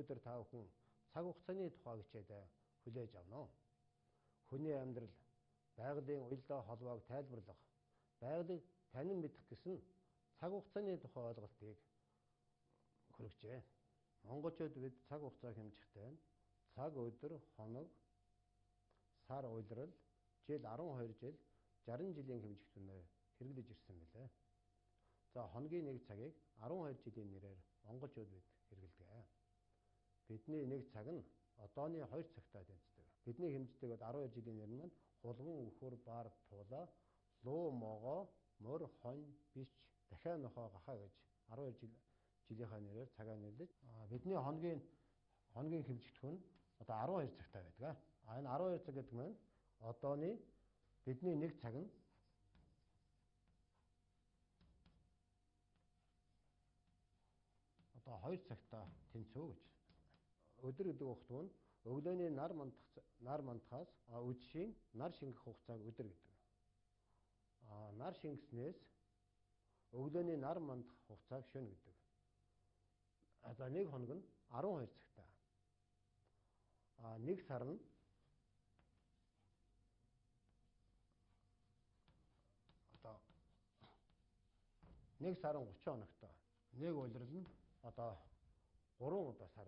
өнөөдөр та бүхэн цаг хугацааны тухай хичээлээ хүлээж авна. Хүний амьдрал байгалийн уялдаа холбоог тайлбарлах, байгалыг танин мэдэх гэсэн цаг хугацааны тухай ойлголтыг хүргэжээ. Монголчууд бид цаг хугацаа хэмжихтэй цаг, өдөр, хоног, сар, улирал, жил 12 жил, 60 жилийн хэмжих түнээр хэрэглэж ирсэн мэлээ. За хоногийн нэг цагийг 12 жилийн нэрээр монголчууд бид хэрэглэдэг. Бидний нэг цаг нь одооны 2 цагтай тэнцдэг. Бидний хэмждэг 12 жилийн нэр нь хулган, үхэр, бар, туулаа, луу, могоо, мөр, хонь, бич, дахиа, нохоо, гахаа гэж 12 жилийнхаа нэрээр цагаа нэрлэж бидний хоногийн хэмжигдэх нь одоо 12 цагтай байдаг. Энэ 12 цаг гэдэг нь одооны бидний нэг цаг нь одоо 2 цагта тэнцүү гэж. Өдөр гэдэг ухт нь өглөөний нар мандахаас үдшийн нар шингэх хугацааг өдөр гэдэг. Нар шингэснээс өглөөний нар мандах хугацааг шөнө гэдэг. За нэг хоног нь 12 цагтай. Нэг сар нь одоо нэг сар нь 30 хоногтой. Нэг улирал нь одоо 3 сар.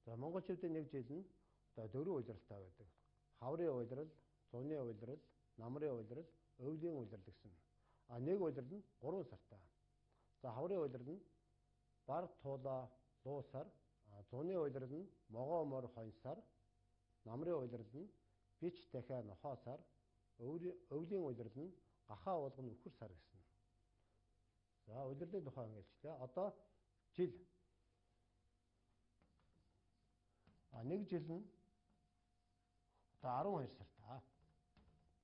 За монголчуудын нэг жил нь одоо 4 улиралтай байдаг. Хаврын улирал, зуны улирал, намрын улирал, өвлийн улирал гэсэн. Нэг улирал нь 3 сартай. За хаврын улирал нь бар, туулаа, луу сар, зуны улирал нь могоо, мор, хонь сар, намрын улирал нь бич, дахиа, нохоо сар, өвлийн улирал нь гахаа, уулган, үхэр сар гэсэн. За улирлын тухай хэлчихлээ. Одоо жил. Нэг жил нь одоо 12 сартай.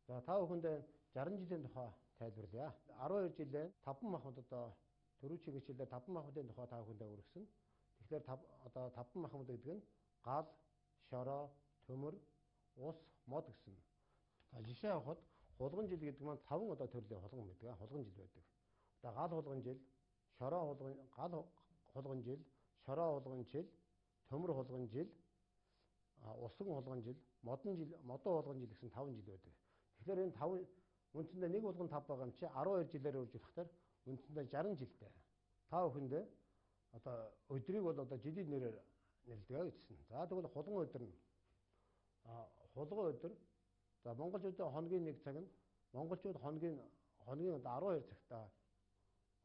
За та бүхэнд 60 жилийн тухай тайлбарлая. 12 жилээ 5 махбод одоо төрүүчийн хичээлээр 5 махбодын тухай та бүхэнд өргөсөн. Тэгэхээр одоо 5 махбод гэдэг нь гал, шороо, төмөр, ус, мод гэсэн. За жишээ авахад хулган жил гэдэг нь 5 одоо төрлийн хулган байдаг. Хулган жил байдаг. Одоо гал хулган жил, шороо хулган, гал хулган жил, шороо хулган жил, төмөр хулган жил, усган хулган жил, модон хулган жил гэсэн 5 жил байдаг. Тэгэхээр энэ 5 үндсэндээ нэг хулган 5 байгаа юм чи 12 жилээр үржүүлэхдээ үндсэндээ 60 жилтэй. Та бүхэндээ одоо өдрийг бол одоо жилийн нэрээр нэрлэдэг гэсэн. За тэгвэл хулган өдөр нь хулган өдөр. За монголчуудын хоногийн нэг цаг нь монголчууд хоногийн одоо 12 цагтай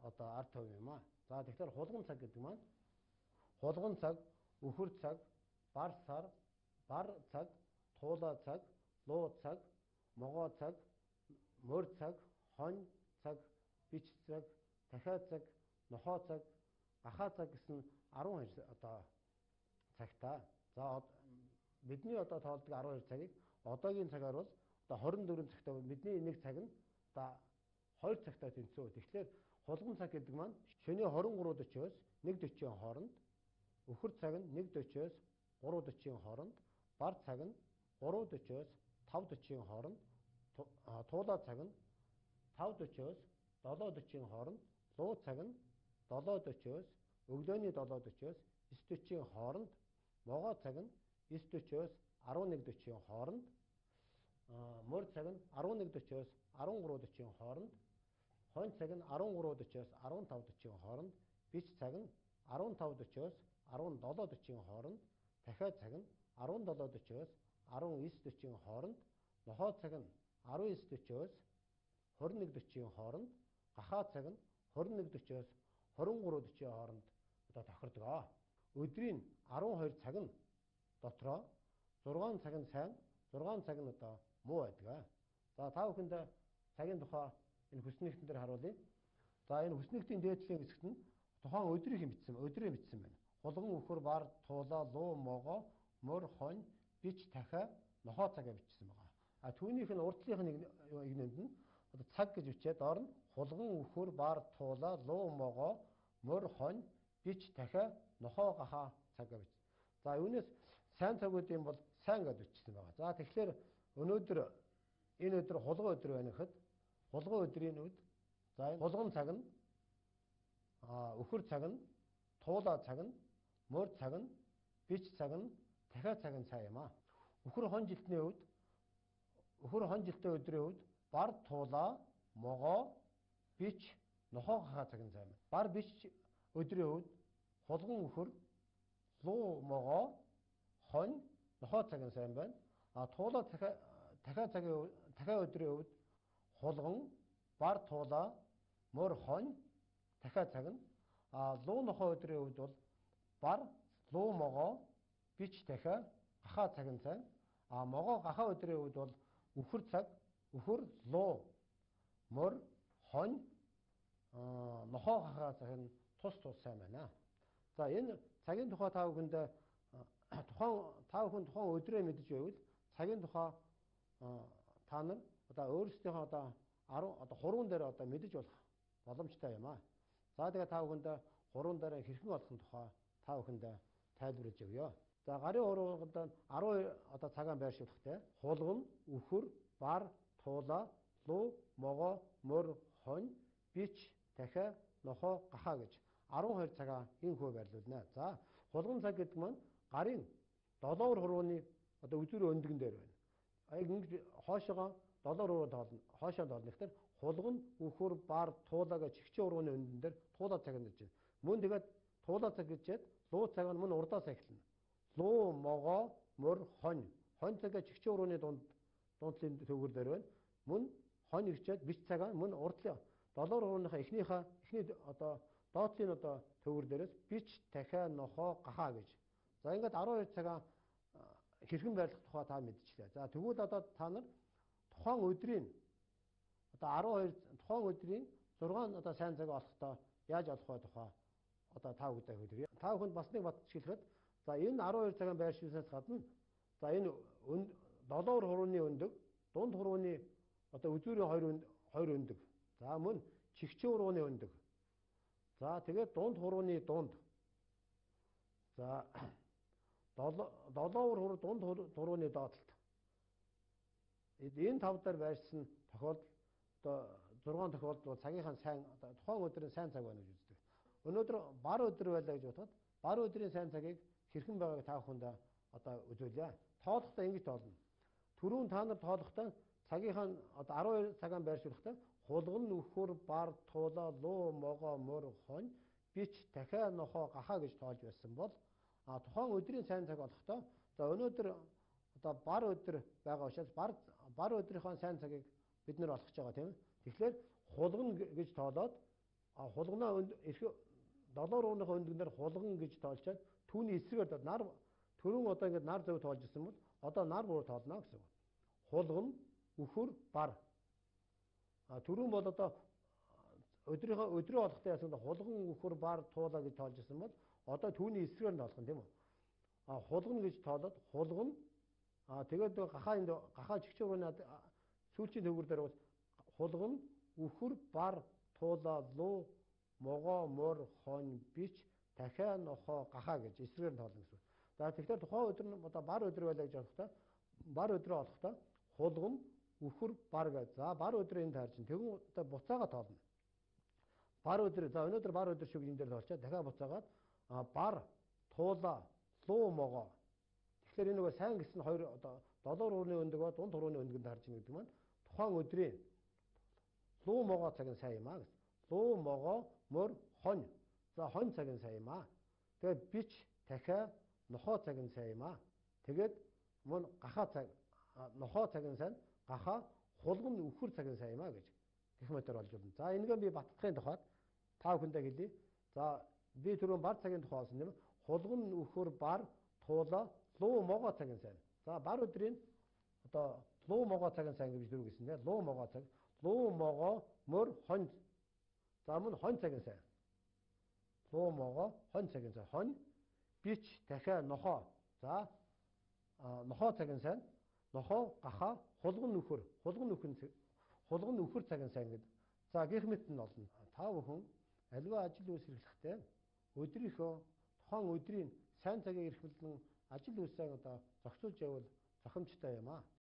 одоо ард түмэн юм аа. За тэгэхээр хулган цаг гэдэг маань хулган цаг, үхэр цаг, бар цаг, туулаа цаг, луу цаг, могоо цаг, мөр цаг, хонь цаг, бич цаг, дахиа цаг, нохоо цаг, гахаа цаг гэсэн 12 одоо цагтай. За бидний одоо тоолдог 12 цагийг одоогийн цагаар бол одоо 24 цагтай. Бидний нэг цаг нь одоо 2 цагтай тэнцүү. Тэгэхээр хулган цаг гэдэг маань шөнийн 23:40-оос 1:40 хооронд, үхэр цаг нь 1:40-оос 3:40 хооронд, бар цаг нь 3:40-оос 5:40 хооронд, туулаа цаг нь 5:40-оос 7:40 хооронд, луу цаг нь 7:40-оос өглөөний 7:40-оос 9:40 хооронд, могоо цаг нь 9:40-оос 11:40 хооронд, мөр цаг нь 11:40-оос 13:40 хооронд, хонь цаг нь 13:40-оос 15:40 хооронд, бич цаг нь 15:40-оос 17:40 хооронд, дахиа цаг нь 17:40-оос 19:40 хооронд, нохоо цаг нь 19:40-оос 21:40 хооронд, гахаа цаг нь 21:40-оос 23:40 хооронд одоо тохирдог. Өдрийн 12 цаг нь дотроо 6 цаг нь сайн, 6 цаг нь одоо муу байдаг. За та бүхэнд цагийн тухай энэ хүснэгтэн дээр харуулъя. За энэ хүснэгтийн дээдлийн хэсэгт нь тухайн өдрийг мэдсэн байна. Хулган, үхэр, бар, туулаа, луу, могоо, мөр, хонь, бич, дахиа, нохоо цагаа бичсэн байгаа. Түүнийх нь урдлынх нь игнэнд нь одоо цаг гэж бичээд доор нь хулган, үхэр, бар, туулаа, луу, могоо, мөр, хонь, бич, дахиа, нохоо, гахаа цагаа бичсэн. За үүнээс сайн цагуудын бол сайн гэж бичсэн байгаа. За тэгэхээр энэ өдөр хулган өдөр байна гэхэд хулган өдрийн үед за энэ хулган цаг нь үхэр цаг нь, туулаа цаг нь, мөр цаг нь, бич цаг нь дахиад цагийн цай юм аа. Өхөр хон жилтний үед өхөр хон жилтний өдрийн үед бар туулаа могоо бич нохоо гахаа цагийн цай юм. Бар бич өдрийн үед хулган өхөр луу могоо хонь нохоо цагийн цай юм байна. Туулаа дахиад өдрийн үед хулган бар туулаа мөр хонь дахиад цаг нь луу нохоо өдрийн үед бол бар луу могоо бич дахиад гахаа цагийн цай. Могоо гахаа өдрийн үед бол өхөр цаг өхөр луу мөр хонь нохоо гахаа цаг нь тус сайн байна. За энэ цагийн тухай та бүхэнд тухайн өдрөө мэдж байвал цагийн тухай та нар өөрсдийнхөө 10 хуруун дээр мэдж болох боломжтой юм аа. За тэгээ та бүхэнд хуруун дээр хэрхэн олохын тухай та бүхэнд тайлбарлаж өгье. За гарын хуруунд 12 цагаан байршуулахтай хулган, өхөр, бар, туулаа, луу, могоо, мөр, хонь, бич, дахиа, нохоо, гахаа гэж 12 цагаан энэ хөө байрлуулна. За хулган цаг гэдэг маань гарын 7 хурууны үзүүрийн өндгөн дээр байна. Ингэж хоошоо 7 хуруу тоолно. Хоошоо тоолно. Тэгэхээр хулган, өхөр, бар, туулаа гэж чигчээ хурууны өндгөн дээр туулаа цаг гэж байна. Мөн тэгээд туулаа цаг гэжээд луу цаг нь мөн урдаас эхэлнэ. Луу, могоо, мөр, хонь. Хонь цаг чигчээ хурууны дундлын төвгөр дээр байна. Мөн хонь гэжээд бич цаг нь мөн урдлын 7 хурууныхаа эхний доотлын төвгөр дээрээс бич, дахиа, нохоо, гахаа гэж. За ингээд 12 цагаан хэрхэн байрлах тухай та мэдчихлээ. За тэгвэл та нар тухайн өдрийн 6 сайн цаг олохдоо яаж олох вэ тухай та бүхэнд хэлье. Та бүхэнд бас нэг батжиглэхэд за энэ 12 цагаан байршуулснаас гадна за энэ 7 хурууны өндөг, дунд хурууны үзүүрийн 2 өндөг. За мөн чигчээ хурууны өндөг. За тэгээд дунд хурууны дунд. За 7 хуруу дунд хурууны доотлолт. Энэ 5 дээр байршсан тохиолдол 6 тохиолдол бол цагийнхаа сайн тухайн өдрийн сайн цаг байна гэж үздэг. Өнөөдөр бар өдөр байлаа гэж бодоход бар өдрийн сайн цагийг хэрхэн байгааг та бүхэнд үзүүлье. Тоолохдоо ингэж тоолно. Түрүүн та нар тоолохдоо цагийнхаа 12 цагаан байршуулахдаа хулган, өхөр, бар, туулаа, луу, могоо, мөр, хонь, бич, дахиа, нохоо, гахаа гэж тоолж байсан бол тухайн өдрийн сайн цаг олохдоо за өнөөдөр бар өдөр байгаа учраас бар өдрийнхөө сайн цагийг бид нэр олох гэж байгаа тийм ээ. Тэгэхээр хулган гэж тоолоод хулганаа 7 хурууныхаа өндгөнээр хулган гэж тоолчоод түүний эсрэгээр түрүүн ингээд нар зөв тоолж ирсэн бол нар буруу тоолно гэсэн үг. Хулган, өхөр, бар. Түрүүн бол өдрөө олохдоо яасан хулган, өхөр, бар, туулаа гэж тоолж ирсэн бол түүний эсрэгээр нь олох нь тийм үү. Хулган гэж тоолоод хулган тэгээд гахаа чигчээ хурууны сүүлчийн төвгөр дээр бол хулган, өхөр, бар, туулаа, луу, могоо, мөр, хонь, бич, дахиа, нохоо, гахаа гэж эсрэгээр нь тоолно гэсэн. За тэгэхээр тухайн өдөр нь бар өдөр байлаа гэж бодохдоо бар өдрөө олохдоо хулган, өхөр, бар гэж. За бар өдрөө энд таарч тэгвэл буцаага тоолно. Бар өдөр за өнөөдөр бар өдөр шиг энэ дээр тоолчоо дахиад буцаагаад бар, туулаа, луу, могоо. Тэгэхээр энэ нөгөө сайн гэсэн 7 хурууны өндөг ба дунд хурууны өндгөнд харж байгаа гэдэг маань тухайн өдрийн луу, могоо цагийн сайн юм аа гэсэн. Луу, могоо, мөр, хонь. За хонь цагийн сайн юм аа. Тэгээд бич, дахиа, нохоо цагийн сайн юм аа. Тэгээд мөн гахаа цаг нохоо цагийн сайн, гахаа, хулган, өхөр цагийн сайн юм аа гэж гэх мэтээр олж болно. За энэгээ би баттахын тухайд та бүхэндээ хэлье. За би түрүүн бар цагийн тухай олсон юм. Хулган, өхөр, бар, туулаа, луу, могоо цагийн сайн. За бар өдрийн луу, могоо цагийн сайн гэж дөрөв гэсэн тийм. Луу, могоо цаг, луу, могоо, мөр, хонь. За мөн хонь цагийн сайн. Луу, могоо, хонь цагийн сайн. Хонь, бич, дахиа, нохоо. За нохоо цагийн сайн. Нохоо, гахаа, хулган, өхөр. Хулган, өхөр цагийн сайн гэдэг. За гэх мэт нь олно. Та бүхэн аливаа ажил үйлс эрхлэхдээ өдрийнхөө тухайн өдрийн сайн цагийг эрхлэн ажил үйлсээ зохицуулж явал зохимжтой юм аа.